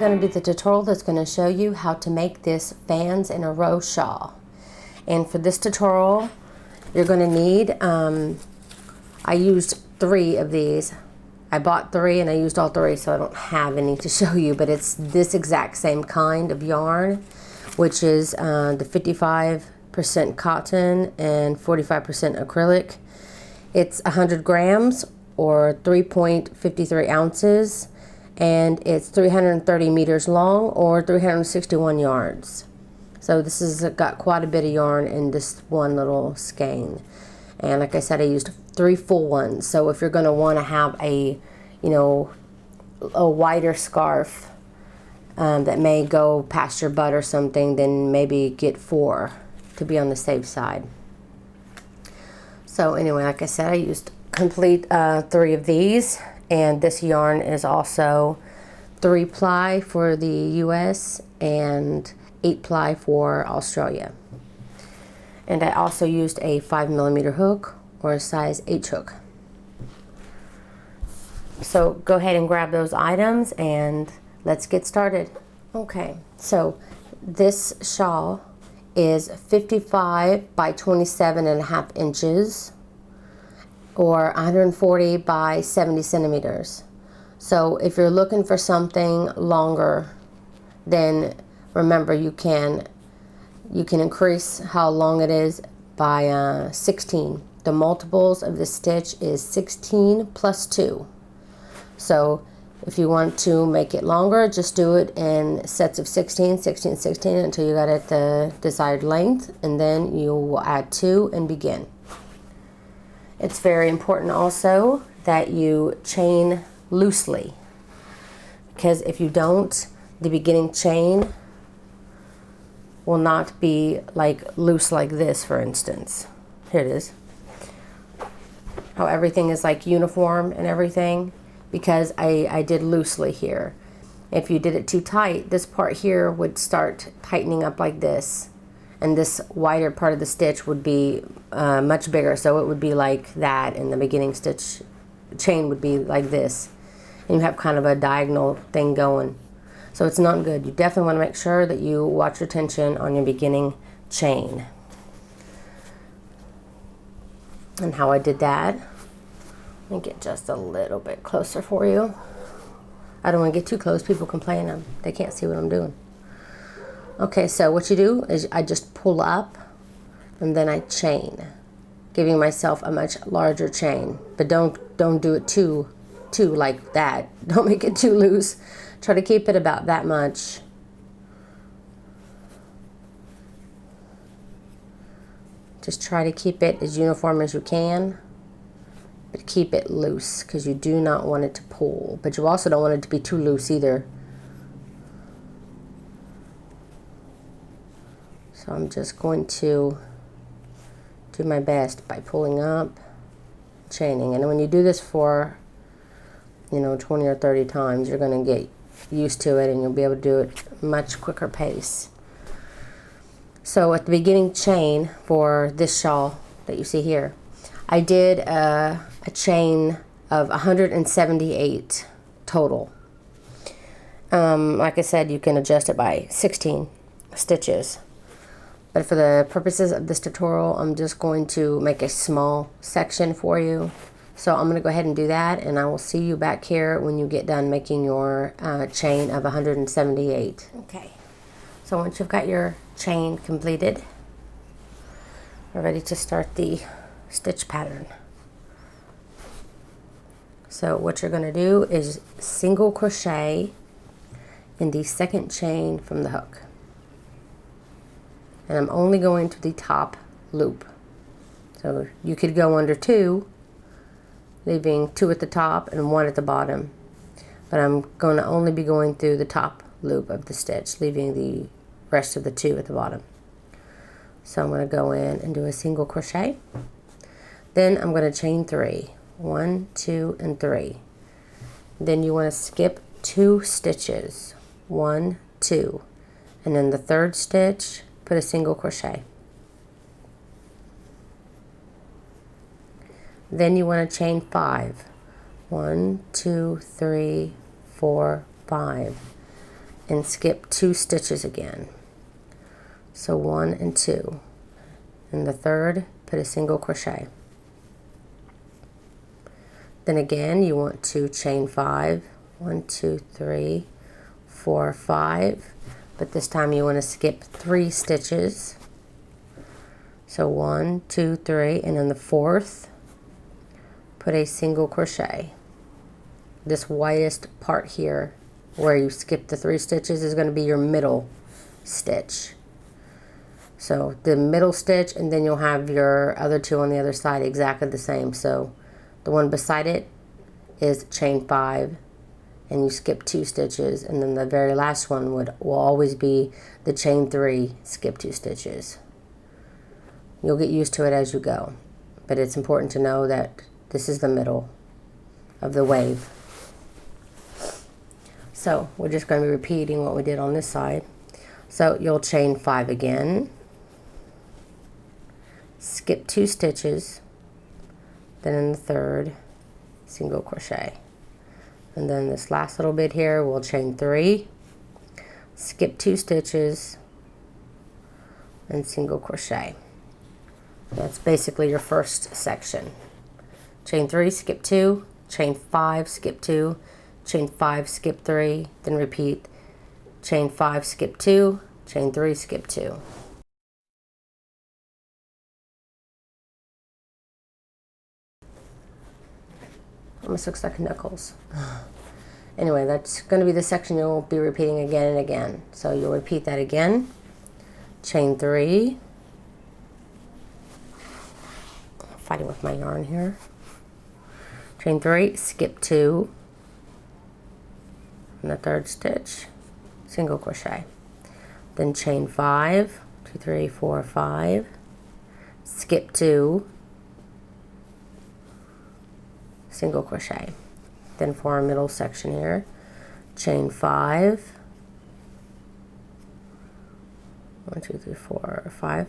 going to be the tutorial that's going to show you how to make this fans in a row shawl. And for this tutorial, you're going to need, I used 3 of these. I bought 3 and I used all 3, so I don't have any to show you, but it's this exact same kind of yarn, which is the 55% cotton and 45% acrylic. It's 100 grams or 3.53 ounces, and it's 330 meters long or 361 yards. So this has got quite a bit of yarn in this one little skein. And like I said, I used 3 full ones. So if you're going to want to have a, you know, a wider scarf that may go past your butt or something, then maybe get 4 to be on the safe side. So anyway, like I said, I used complete 3 of these, and this yarn is also 3 ply for the US and 8 ply for Australia. And I also used a 5mm hook or a size H hook. So go ahead and grab those items and let's get started. Okay, so this shawl is 55 by 27.5 inches or 140 by 70 centimeters. So if you're looking for something longer, then remember you can increase how long it is by 16. The multiples of the stitch is 16 plus 2. So if you want to make it longer, just do it in sets of 16, 16, 16 until you got it the desired length, and then you will add 2 and begin. It's very important also that you chain loosely, because if you don't, the beginning chain will not be like loose like this, for instance. Here it is. How everything is like uniform and everything, because I did loosely here. If you did it too tight, this part here would start tightening up like this, and this wider part of the stitch would be much bigger, so it would be like that, and the beginning stitch chain would be like this, and you have kind of a diagonal thing going. So it's not good. You definitely want to make sure that you watch your tension on your beginning chain. And how I did that, let me get just a little bit closer for you. I don't want to get too close. People complain they can't see what I'm doing. Okay, so what you do is I just pull up and then I chain, giving myself a much larger chain. But don't do it too like that. Don't make it too loose. Try to keep it about that much. Just try to keep it as uniform as you can, but keep it loose, because you do not want it to pull, but you also don't want it to be too loose either. So I'm just going to do my best by pulling up, chaining. And when you do this for, 20 or 30 times, you're going to get used to it and you'll be able to do it much quicker pace. So at the beginning chain for this shawl that you see here, I did a chain of 178 total. Like I said, you can adjust it by 16 stitches. But for the purposes of this tutorial, I'm just going to make a small section for you. So I'm going to go ahead and do that, and I will see you back here when you get done making your chain of 178. Okay, so once you've got your chain completed, we're ready to start the stitch pattern. So what you're going to do is single crochet in the second chain from the hook. And I'm only going to the top loop. So you could go under 2, leaving 2 at the top and 1 at the bottom. But I'm going to only be going through the top loop of the stitch, leaving the rest of the 2 at the bottom. So I'm going to go in and do a single crochet. Then I'm going to chain 3. 1, 2, and 3. Then you want to skip 2 stitches. 1, 2. And then the third stitch, put a single crochet. Then you want to chain 5. 1, 2, 3, 4, 5. and skip 2 stitches again. So 1 and 2. In the third, put a single crochet. Then again, you want to chain 5, 1, 2, 3, 4, 5, but this time you want to skip 3 stitches. So 1, 2, 3, and in the fourth, put a single crochet. This whitest part here, where you skip the 3 stitches, is going to be your middle stitch. So the middle stitch, and then you'll have your other 2 on the other side exactly the same. So the one beside it is chain 5, and you skip 2 stitches, and then the very last one will always be the chain 3, skip 2 stitches. You'll get used to it as you go, but it's important to know that this is the middle of the wave. So we're just going to be repeating what we did on this side. So you'll chain 5 again, skip 2 stitches, then in the third, single crochet. And then this last little bit here, we'll chain 3, skip 2 stitches, and single crochet. That's basically your first section. Chain 3, skip 2, chain 5, skip 2, chain 5, skip 3, then repeat chain 5, skip 2, chain 3, skip 2. Almost looks like knuckles. Anyway, that's going to be the section you'll be repeating again and again. So you'll repeat that again. Chain 3. I'm fighting with my yarn here. Chain 3, skip 2. In the third stitch, single crochet. Then chain 5, 2, 3, 4, 5. Skip 2. Single crochet. Then for our middle section here, chain 5, 1, 2, 3, 4, 5,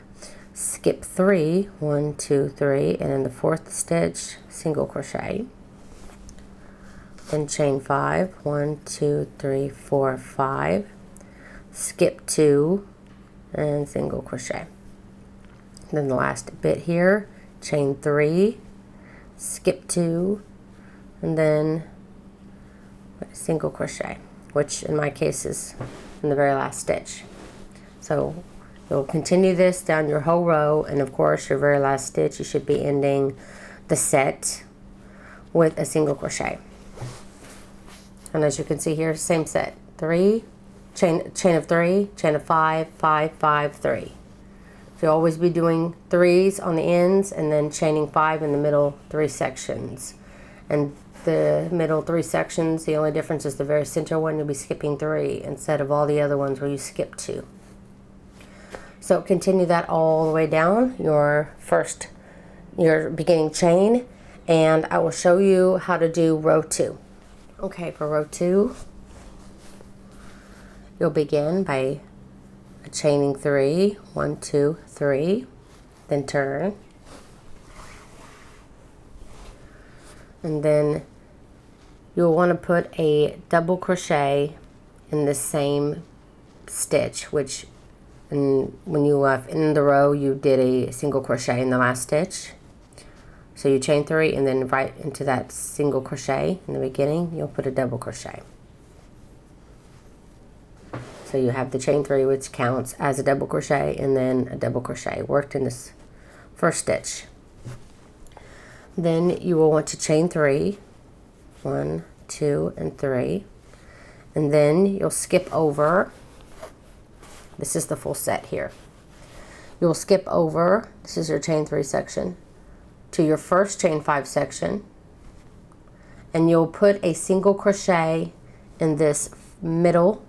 skip 3, 1, 2, 3, and in the fourth stitch, single crochet. Then chain 5, 1, 2, 3, 4, 5, skip 2, and single crochet. Then the last bit here, chain 3, skip 2, and then single crochet, which in my case is in the very last stitch. So you'll continue this down your whole row, and of course your very last stitch you should be ending the set with a single crochet. And as you can see here, same set, 3, chain of 3, chain of 5, 5, 5, 3. So you'll always be doing 3s on the ends and then chaining 5 in the middle 3 sections. And the middle 3 sections, the only difference is the very center one, you'll be skipping 3 instead of all the other ones where you skip 2. So continue that all the way down your beginning chain, and I will show you how to do row 2. Okay, for row 2, you'll begin by chaining 3, 1, 2, 3, then turn, and then you'll want to put a double crochet in the same stitch, which when you left in the row you did a single crochet in the last stitch. So you chain 3, and then right into that single crochet in the beginning you'll put a double crochet. So you have the chain 3, which counts as a double crochet, and then a double crochet worked in this first stitch. Then you will want to chain 3, 1, 2, and 3, and then you'll skip over. This is the full set here. You'll skip over, this is your chain 3 section, to your first chain 5 section, and you'll put a single crochet in this middle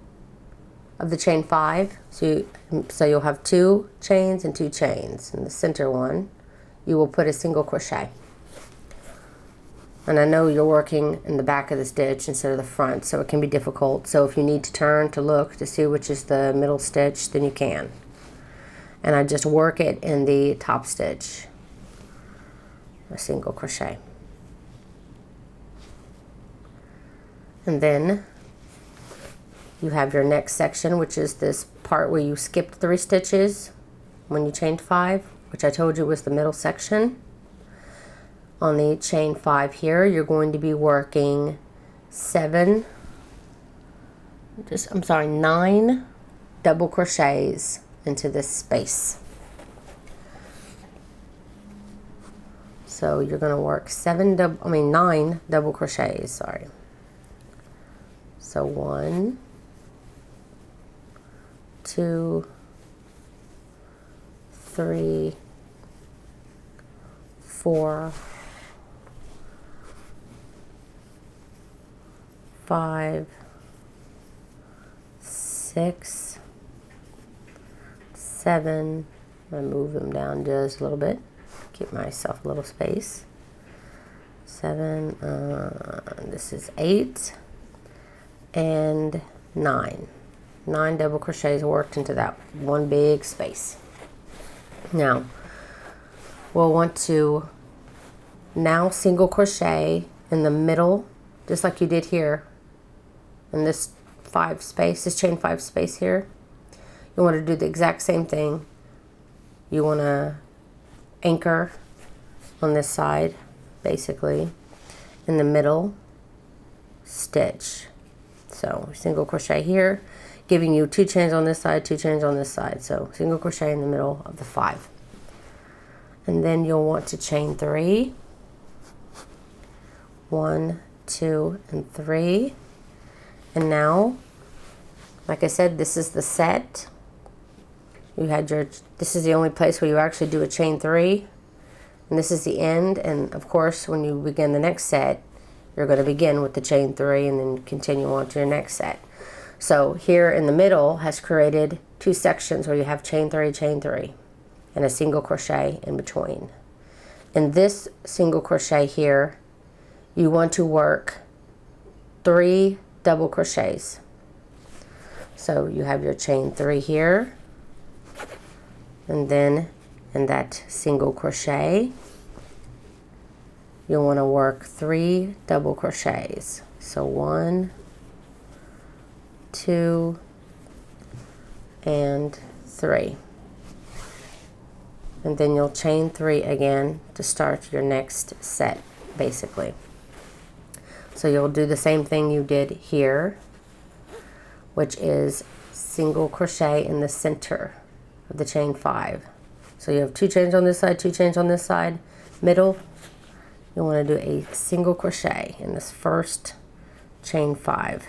of the chain 5. So you'll have 2 chains and 2 chains. In the center one, you will put a single crochet. And I know you're working in the back of the stitch instead of the front, so it can be difficult. So if you need to turn to look to see which is the middle stitch, then you can. And I just work it in the top stitch, a single crochet. And then you have your next section, which is this part where you skipped 3 stitches when you chained 5, which I told you was the middle section. On the chain 5 here, you're going to be working 9 double crochets into this space. So you're going to work 9 double crochets, sorry. So 1, 2, 3, 4, 5, 6, 7. I'm going to move them down just a little bit. Give myself a little space. 7, this is 8, and 9. 9 double crochets worked into that one big space. Now, we'll want to now single crochet in the middle, just like you did here in this 5 space, this chain 5 space here. You want to do the exact same thing. You want to anchor on this side, basically, in the middle stitch. So single crochet here, giving you 2 chains on this side, 2 chains on this side. So single crochet in the middle of the 5. And then you'll want to chain 3. 1, 2, and 3. And now, like I said, this is the set. This is the only place where you actually do a chain 3, and this is the end. And of course, when you begin the next set, you're going to begin with the chain 3 and then continue on to your next set. So here in the middle has created 2 sections where you have chain 3, and a single crochet in between. In this single crochet here, you want to work 3 double crochets. So you have your chain 3 here, and then in that single crochet, you'll want to work 3 double crochets. So 1, 2, and 3. And then you'll chain 3 again to start your next set, basically. So you'll do the same thing you did here, which is single crochet in the center of the chain 5. So you have 2 chains on this side, 2 chains on this side. Middle, you want to do a single crochet in this first chain 5.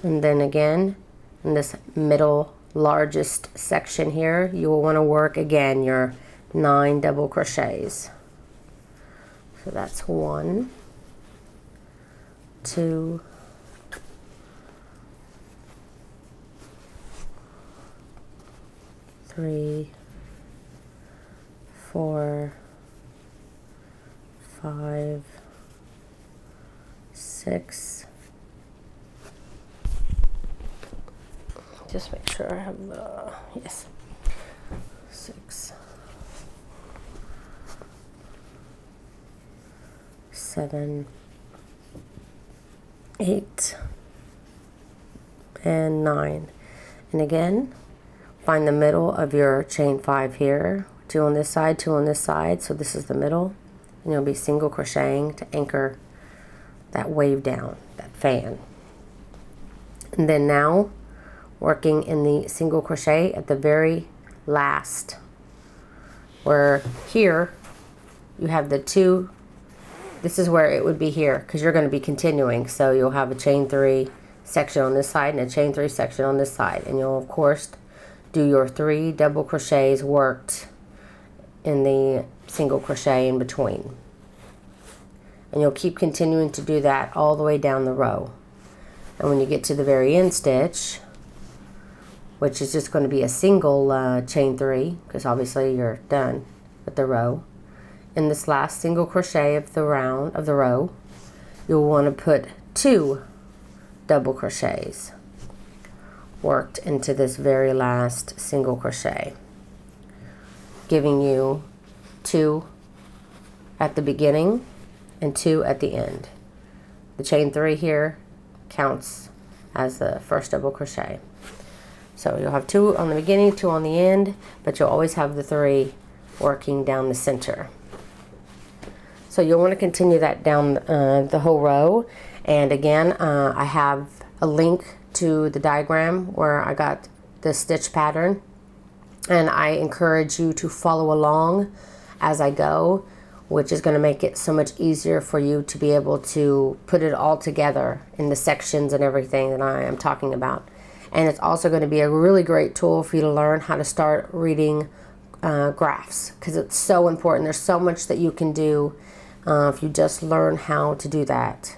And then again, in this middle largest section here, you will want to work again your 9 double crochets. So that's 1, 2, 3, 4, 5, 6. Just make sure I have yes, 6, 7, 8, and 9. And again, find the middle of your chain 5 here. 2 on this side, 2 on this side. So this is the middle, and you'll be single crocheting to anchor that wave down, that fan. And then now, working in the single crochet at the very last, where here you have the 2. This is where it would be here, because you're going to be continuing. So you'll have a chain 3 section on this side and a chain 3 section on this side, and you'll of course do your 3 double crochets worked in the single crochet in between, and you'll keep continuing to do that all the way down the row. And when you get to the very end stitch, which is just going to be a single chain 3, because obviously you're done with the row, in this last single crochet of the row, you'll want to put 2 double crochets worked into this very last single crochet, giving you 2 at the beginning and 2 at the end. The chain 3 here counts as the first double crochet. So you'll have 2 on the beginning, 2 on the end, but you'll always have the 3 working down the center. So you'll want to continue that down the whole row. And again, I have a link to the diagram where I got the stitch pattern, and I encourage you to follow along as I go, which is going to make it so much easier for you to be able to put it all together in the sections and everything that I am talking about. And it's also going to be a really great tool for you to learn how to start reading graphs, because it's so important. There's so much that you can do if you just learn how to do that.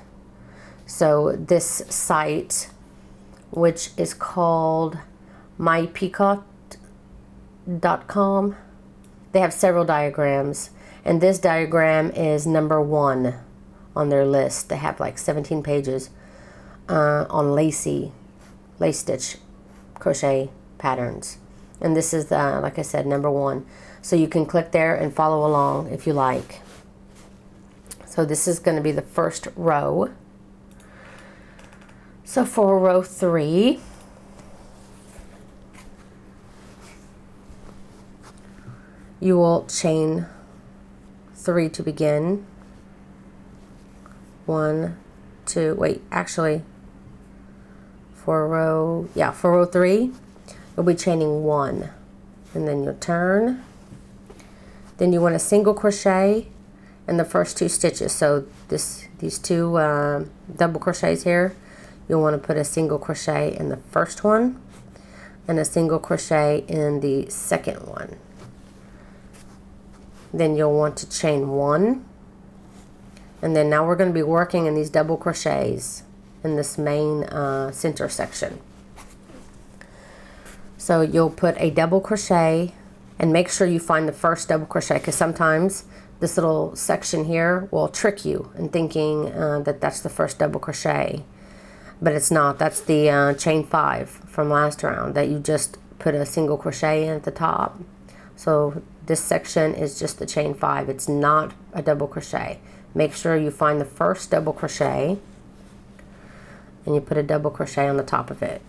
So this site, which is called mypeacock.com, they have several diagrams, and this diagram is number 1 on their list. They have like 17 pages on lace stitch crochet patterns, and this is like I said, number 1. So you can click there and follow along if you like. So this is going to be the first row. So for row 3, you will chain 3 to begin. 1, 2, wait, actually, for row 3, you'll be chaining 1, and then you'll turn. Then you want a single crochet in the first 2 stitches. So these 2 double crochets here, you'll want to put a single crochet in the first one and a single crochet in the second one. Then you'll want to chain 1, and then now we're going to be working in these double crochets in this main center section. So you'll put a double crochet, and make sure you find the first double crochet, because sometimes this little section here will trick you in thinking that that's the first double crochet, but it's not. That's the chain 5 from last round that you just put a single crochet in at the top. So this section is just the chain 5. It's not a double crochet. Make sure you find the first double crochet and you put a double crochet on the top of it,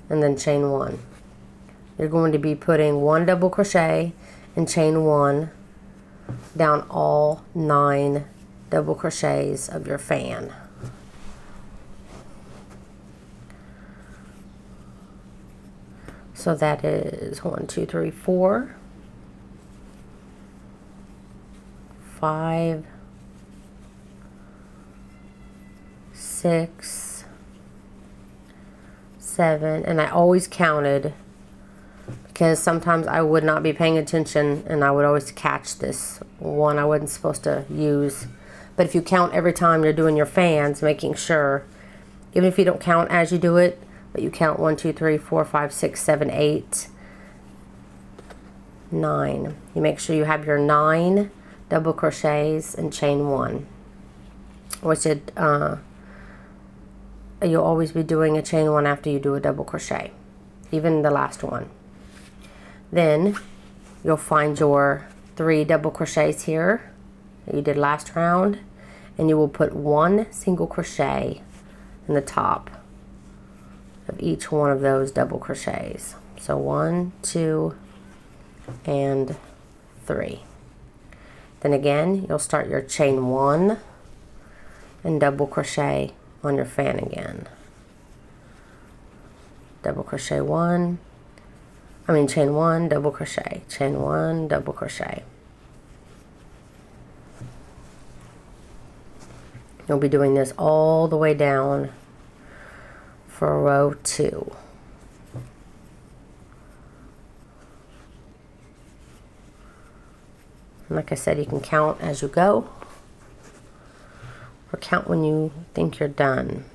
and then chain 1. You're going to be putting 1 double crochet and chain 1 down all 9 double crochets of your fan. So that is 1, 2, 3, 4, 5, 6, 7, and I always counted, because sometimes I would not be paying attention and I would always catch this one I wasn't supposed to use. But if you count every time you're doing your fans, making sure, even if you don't count as you do it, but you count 1, 2, 3, 4, 5, 6, 7, 8, 9. You make sure you have your 9 double crochets and chain 1, which you'll always be doing a chain 1 after you do a double crochet, even the last one. Then you'll find your 3 double crochets here that you did last round, and you will put 1 single crochet in the top of each one of those double crochets. So 1, 2, and 3. Then again, you'll start your chain 1 and double crochet on your fan again. Double crochet 1, chain 1, double crochet, chain 1, double crochet. You'll be doing this all the way down for row 2. And like I said, you can count as you go, or count when you think you're done.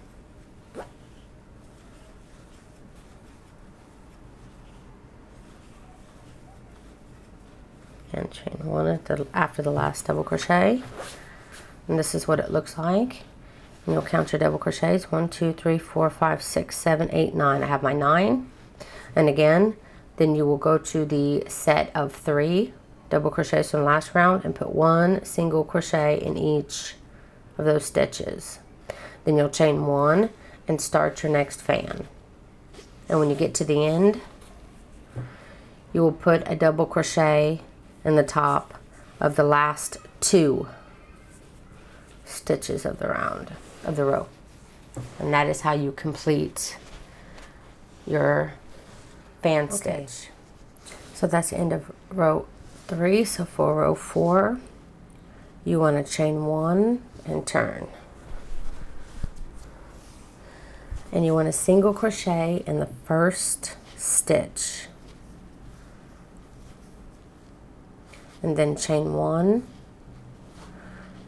And chain 1 after the last double crochet, and this is what it looks like. And you'll count your double crochets. 1, 2, 3, 4, 5, 6, 7, 8, 9. I have my 9. And again, then you will go to the set of 3 double crochets from the last round and put 1 single crochet in each of those stitches. Then you'll chain 1 and start your next fan. And when you get to the end, you will put a double crochet in the top of the last 2 stitches of the row. And that is how you complete your fan stitch. So that's the end of row 3. So for row 4, you want to chain 1 and turn. And you want to single crochet in the first stitch. And then chain 1.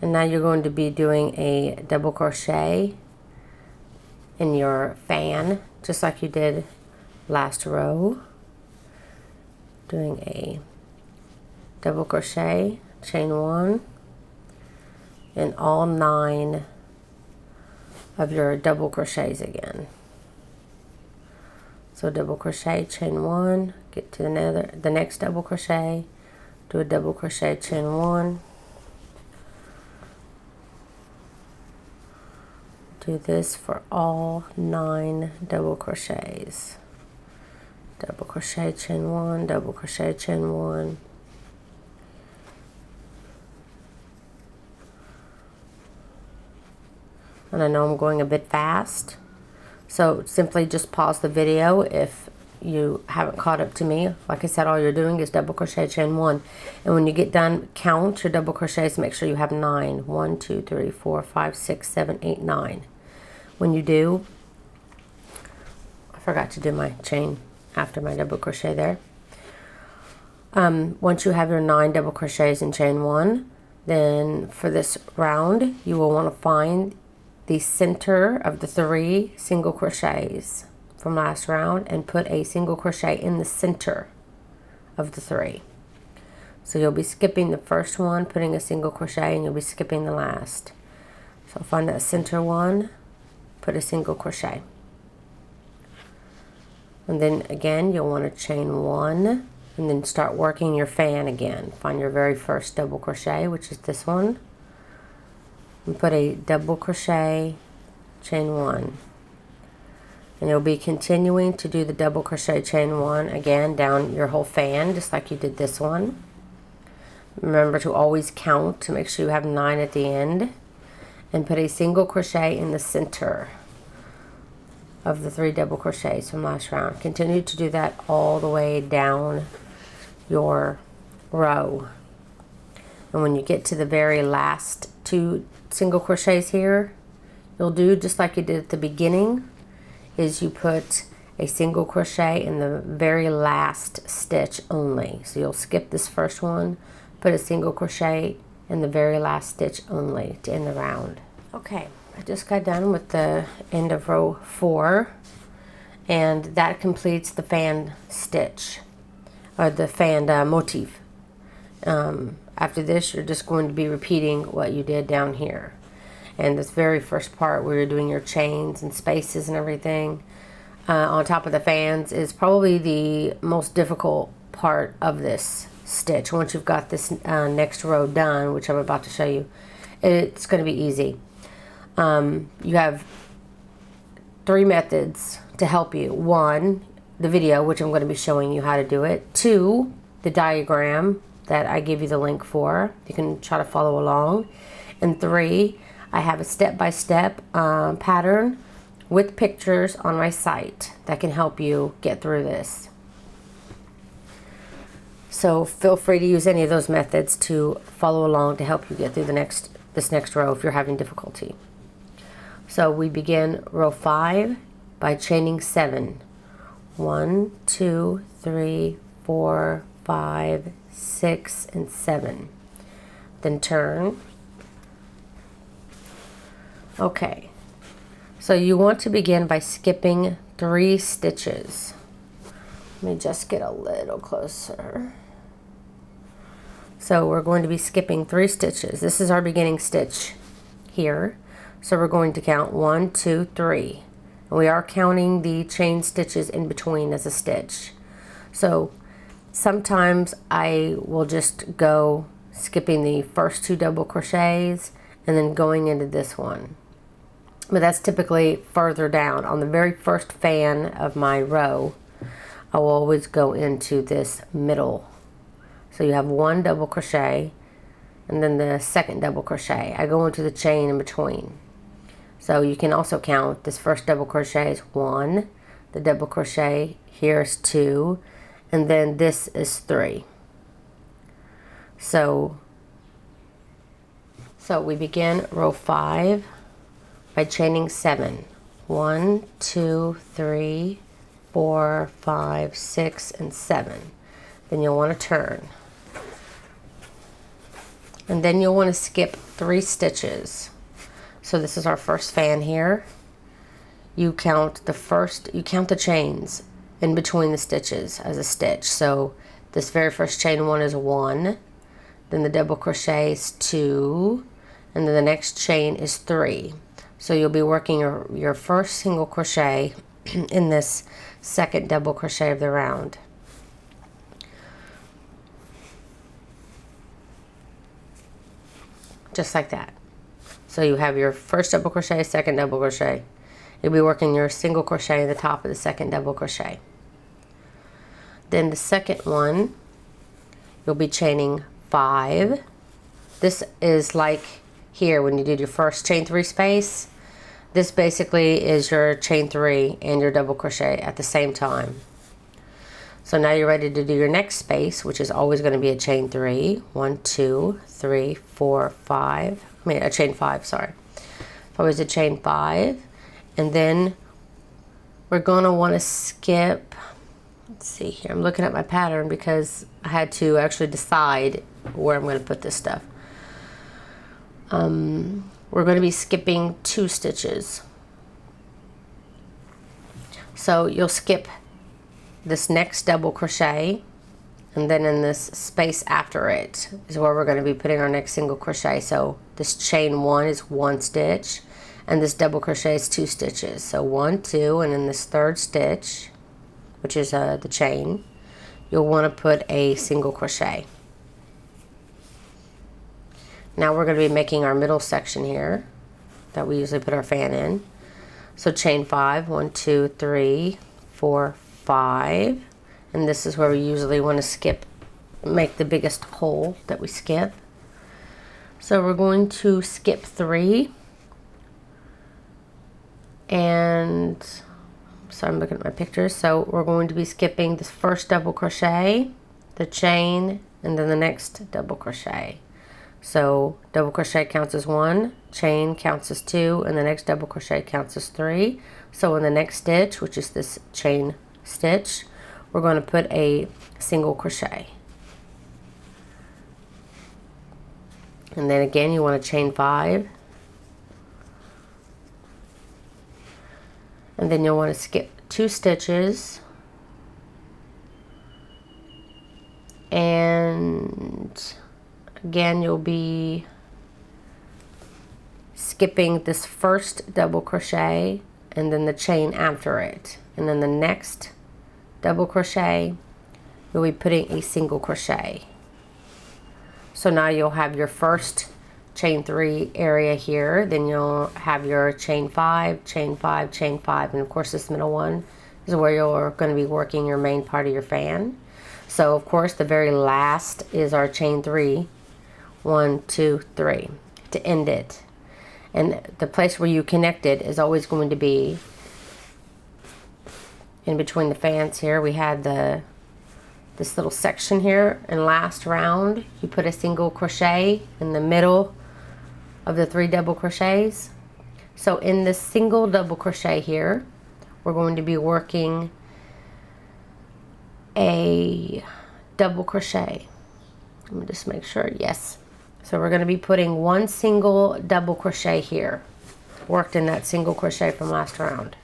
And now you're going to be doing a double crochet in your fan, just like you did last row. Doing a double crochet, chain 1, in all 9 of your double crochets again. So double crochet, chain 1, get to the next double crochet, do a double crochet, chain 1. Do this for all 9 double crochets. Double crochet, chain 1, double crochet, chain 1. And I know I'm going a bit fast, so simply just pause the video if you haven't caught up to me. Like I said, all you're doing is double crochet, chain 1. And when you get done, count your double crochets, make sure you have 9. 1, 2, 3, 4, 5, 6, 7, 8, 9. When you do, I forgot to do my chain after my double crochet there. Once you have your 9 double crochets in chain 1, then for this round, you will want to find the center of the 3 single crochets from last round and put a single crochet in the center of the 3. So you'll be skipping the first one, putting a single crochet, and you'll be skipping the last. So find that center one, put a single crochet. And then again, you'll want to chain 1 and then start working your fan again. Find your very first double crochet, which is this one, and put a double crochet, chain 1. And you'll be continuing to do the double crochet, chain 1 again down your whole fan, just like you did this one. Remember to always count to make sure you have 9 at the end, and put a single crochet in the center of the 3 double crochets from last round. Continue to do that all the way down your row. And when you get to the very last 2 single crochets here, you'll do just like you did at the beginning, is you put a single crochet in the very last stitch only. So you'll skip this first one, put a single crochet in the very last stitch only to end the round. Okay, I just got done with the end of row 4, and that completes the fan stitch, or the fan motif. After this, you're just going to be repeating what you did down here. And this very first part where you're doing your chains and spaces and everything on top of the fans is probably the most difficult part of this stitch. Once you've got this next row done, which I'm about to show you, it's going to be easy. You have 3 methods to help you. 1, the video, which I'm going to be showing you how to do it. 2, the diagram that I give you the link for. You can try to follow along. And 3, I have a step-by-step pattern with pictures on my site that can help you get through this. So feel free to use any of those methods to follow along to help you get through this next row if you're having difficulty. So we begin row 5 by chaining 7. 1, 2, 3, 4, 5, 6, and 7. Then turn. Okay, so you want to begin by skipping 3 stitches. Let me just get a little closer. So we're going to be skipping 3 stitches. This is our beginning stitch here. So we're going to count 1, 2, 3. And we are counting the chain stitches in between as a stitch. So sometimes I will just go skipping the first 2 double crochets and then going into this one. but that's typically further down. On the very first fan of my row, I will always go into this middle. So you have one double crochet and then the second double crochet. I go into the chain in between. So you can also count this first double crochet is 1, the double crochet here is 2, and then this is 3. So we begin row 5 by chaining 7. 1, 2, 3, 4, 5, 6, and 7. Then you'll want to turn. And then you'll want to skip 3 stitches. So this is our first fan here. You count the chains in between the stitches as a stitch. So this very first chain 1 is 1, then the double crochet is 2, and then the next chain is 3. So you'll be working your first single crochet in this second double crochet of the round. Just like that. So you have your first double crochet, second double crochet. You'll be working your single crochet at the top of the second double crochet. Then the second one, you'll be chaining 5. This is like here when you did your first chain 3 space. This basically is your chain 3 and your double crochet at the same time. So now you're ready to do your next space, which is always going to be a chain 3. 1, 2, 3, 4, 5. A chain 5, sorry. Always a chain 5. And then we're going to want to skip, let's see here, I'm looking at my pattern because I had to actually decide where I'm going to put this stuff. We're going to be skipping 2 stitches. So you'll skip this next double crochet, and then in this space after it is where we're going to be putting our next single crochet. So this chain 1 is 1 stitch, and this double crochet is 2 stitches. So 1, 2, and in this third stitch, which is the chain, you'll want to put a single crochet. Now we're going to be making our middle section here that we usually put our fan in. So chain 5, 1, 2, 3, 4, 5, and this is where we usually want to make the biggest hole that we skip. So we're going to skip 3, and so I'm looking at my pictures. So we're going to be skipping this first double crochet, the chain, and then the next double crochet. So double crochet counts as 1, chain counts as 2, and the next double crochet counts as 3. So in the next stitch, which is this chain stitch, we're going to put a single crochet. And then again you want to chain 5, and then you'll want to skip 2 stitches, and again you'll be skipping this first double crochet and then the chain after it, and then the next double crochet you'll be putting a single crochet. So now you'll have your first chain 3 area here, then you'll have your chain 5, chain 5, chain 5, and of course this middle one is where you're going to be working your main part of your fan. So of course the very last is our chain 3, 1, 2, 3 to end it. And the place where you connect it is always going to be in between the fans here. We had this little section here, and last round you put a single crochet in the middle of the 3 double crochets. So in this single double crochet here, we're going to be working a double crochet. Let me just make sure, yes. So we're going to be putting 1 single double crochet here, worked in that single crochet from last round.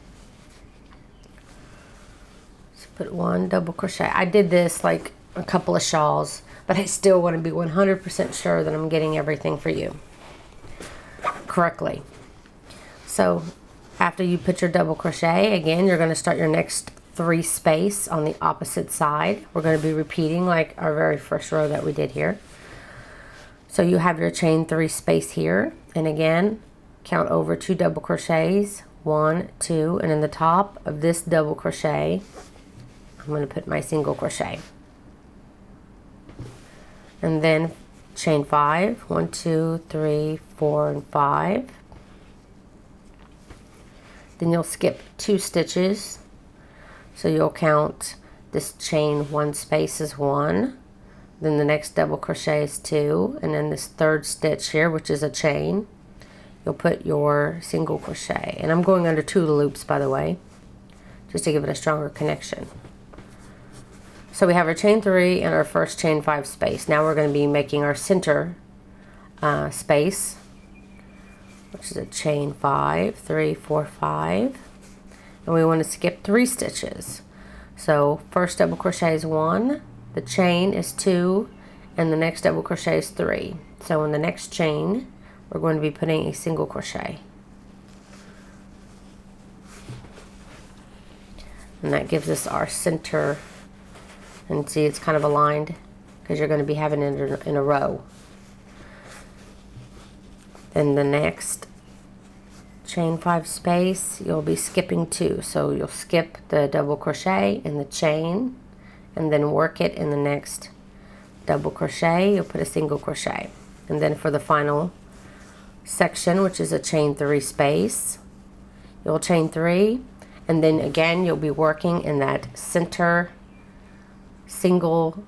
So put 1 double crochet. I did this like a couple of shawls, but I still want to be 100% sure that I'm getting everything for you correctly. So after you put your double crochet, again you're going to start your next 3 space on the opposite side. We're going to be repeating like our very first row that we did here. So you have your chain 3 space here, and again count over 2 double crochets, 1, 2, and in the top of this double crochet I'm going to put my single crochet, and then chain 5, 1, 2, 3, 4, and 5. Then you'll skip 2 stitches, so you'll count this chain 1 space is 1, then the next double crochet is 2, and then this third stitch here, which is a chain, you'll put your single crochet. And I'm going under 2 loops, by the way, just to give it a stronger connection. So we have our chain 3 and our first chain 5 space. Now we're going to be making our center space, which is a chain 5, 3, 4, 5, and we want to skip 3 stitches. So first double crochet is 1, the chain is 2, and the next double crochet is 3. So in the next chain we're going to be putting a single crochet, and that gives us our center. And see, it's kind of aligned because you're going to be having it in a row. Then the next chain 5 space, you'll be skipping 2. So you'll skip the double crochet in the chain and then work it in the next double crochet. You'll put a single crochet. And then for the final section, which is a chain 3 space, you'll chain 3, and then again you'll be working in that center single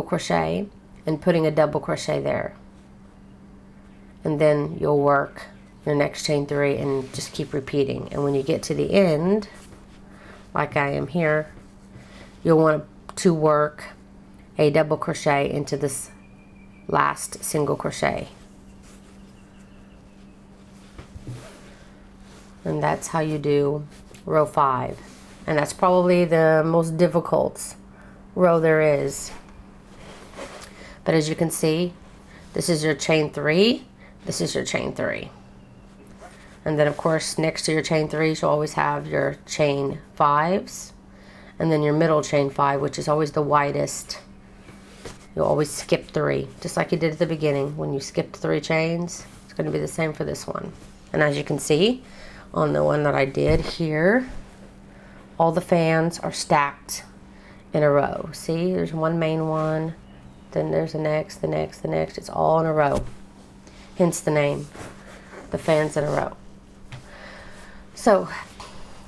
crochet and putting a double crochet there, and then you'll work your next chain 3 and just keep repeating. And when you get to the end, like I am here, you'll want to work a double crochet into this last single crochet, and that's how you do row 5. And that's probably the most difficult row there is. But as you can see, this is your chain 3, this is your chain 3, and then of course next to your chain 3s you'll always have your chain 5s, and then your middle chain 5, which is always the widest. You'll always skip 3, just like you did at the beginning. When you skipped 3 chains, it's going to be the same for this one. And as you can see on the one that I did here, all the fans are stacked in a row. See, there's one main one, then there's the next, the next, the next. It's all in a row, hence the name, the fans in a row. So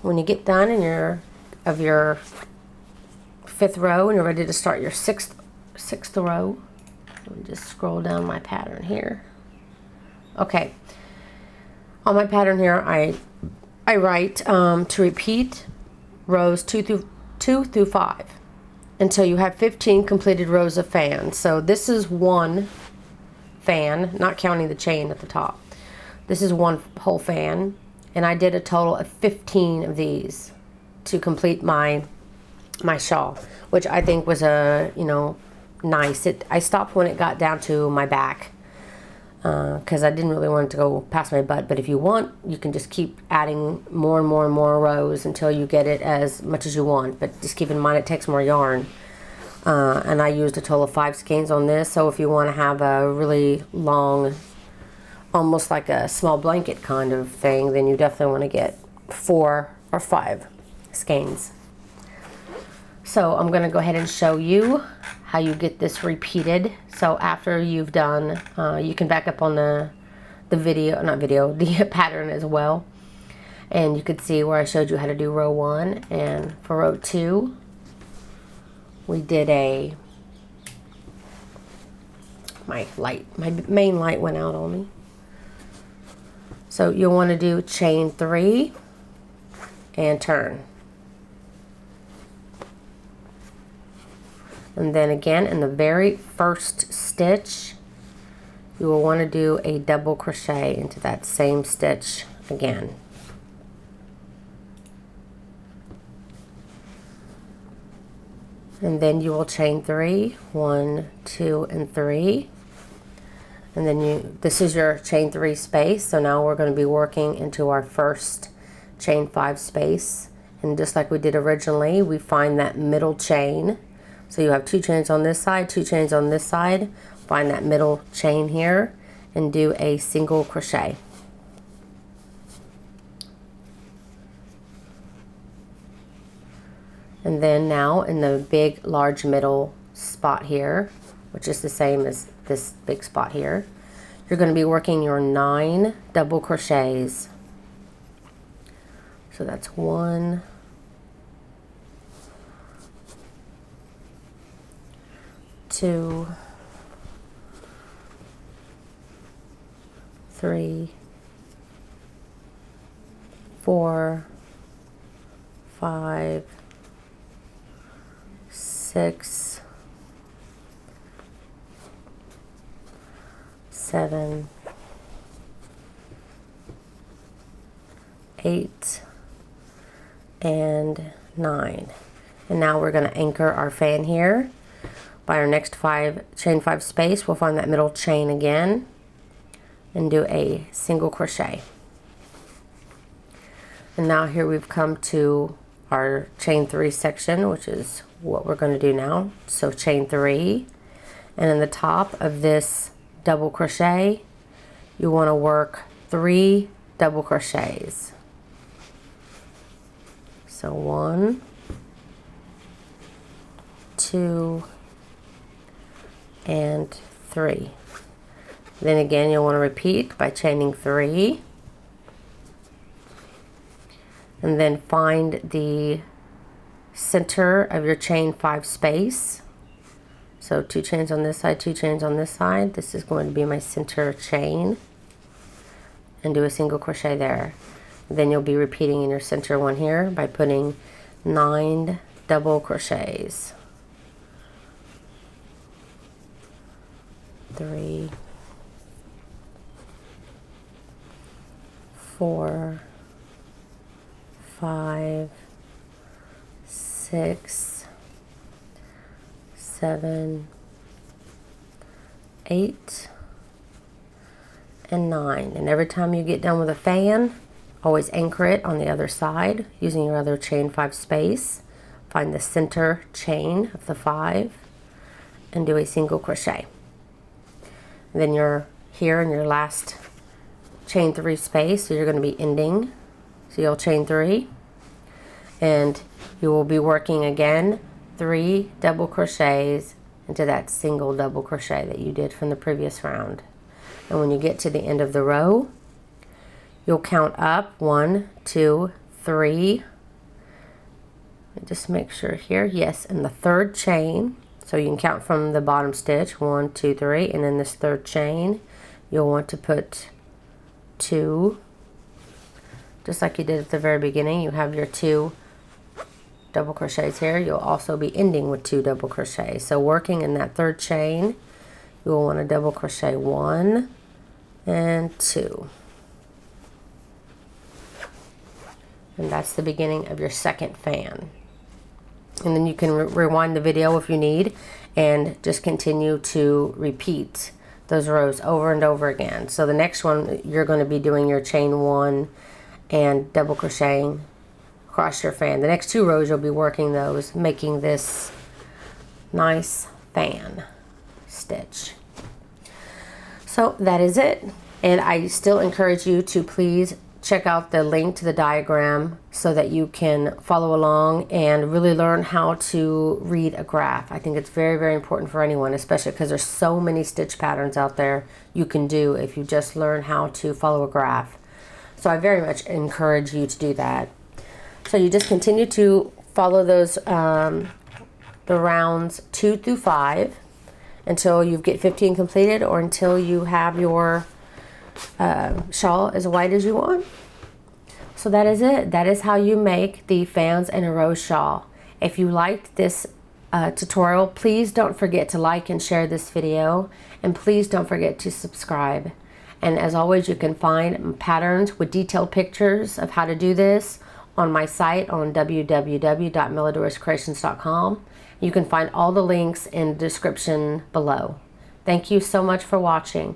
when you get done in your 5th row and you're ready to start your sixth row, let me just scroll down my pattern here. Okay, on my pattern here I write to repeat rows 2 through 5 until you have 15 completed rows of fans. So this is one fan, not counting the chain at the top. This is one whole fan, and I did a total of 15 of these to complete my shawl, which I think was nice. I stopped when it got down to my back because I didn't really want it to go past my butt. But if you want, you can just keep adding more and more and more rows until you get it as much as you want. But just keep in mind it takes more yarn. And I used a total of 5 skeins on this. So if you want to have a really long, almost like a small blanket kind of thing, then you definitely want to get 4 or 5 skeins. So I'm going to go ahead and show you how you get this repeated. So after you've done, you can back up on the pattern as well, and you could see where I showed you how to do row 1. And for row 2 we did my main light went out on me. So you'll want to do chain 3 and turn. And then again, in the very first stitch, you will want to do a double crochet into that same stitch again. And then you will chain 3, 1, 2, and 3. And then this is your chain 3 space. So now we're going to be working into our first chain 5 space. And just like we did originally, we find that middle chain. So you have 2 chains on this side, 2 chains on this side. Find that middle chain here and do a single crochet. And then now in the big large middle spot here, which is the same as this big spot here, you're going to be working your 9 double crochets. So that's 1, 2, 3, 4, 5, 6, 7, 8, and 9. And now we're going to anchor our fan here. By our next chain 5 space, we'll find that middle chain again and do a single crochet. And now here we've come to our chain 3 section, which is what we're going to do now. So chain 3, and in the top of this double crochet, you want to work 3 double crochets. So 1, 2, and 3. Then again, you'll want to repeat by chaining 3, and then find the center of your chain 5 space. So 2 chains on this side, 2 chains on this side. This is going to be my center chain, and do a single crochet there. Then you'll be repeating in your center one here by putting 9 double crochets. 3, 4, 5, 6, 7, 8, and 9. And every time you get done with a fan, always anchor it on the other side using your other chain 5 space. Find the center chain of the 5 and do a single crochet. Then you're here in your last chain 3 space, so you're going to be ending. So you'll chain 3, and you will be working again 3 double crochets into that single double crochet that you did from the previous round. And when you get to the end of the row, you'll count up 1, 2, 3. Just make sure here, yes, in the 3rd chain. So you can count from the bottom stitch, 1, 2, 3, and in this 3rd chain, you'll want to put 2, just like you did at the very beginning. You have your 2 double crochets here. You'll also be ending with 2 double crochets. So working in that 3rd chain, you'll want to double crochet 1 and 2. And that's the beginning of your 2nd fan. And then you can rewind the video if you need, and just continue to repeat those rows over and over again. So the next one, you're going to be doing your chain 1 and double crocheting across your fan. The next 2 rows, you'll be working those, making this nice fan stitch. So that is it. And I still encourage you to please check out the link to the diagram so that you can follow along and really learn how to read a graph. I think it's very, very important for anyone, especially because there's so many stitch patterns out there you can do if you just learn how to follow a graph. So I very much encourage you to do that. So you just continue to follow those the rounds 2 through 5 until you get 15 completed, or until you have your shawl as wide as you want. So that is it. That is how you make the Fans in a Row shawl. If you liked this tutorial, please don't forget to like and share this video, and please don't forget to subscribe. And as always, you can find patterns with detailed pictures of how to do this on my site on www.meladorascreations.com. You can find all the links in the description below. Thank you so much for watching.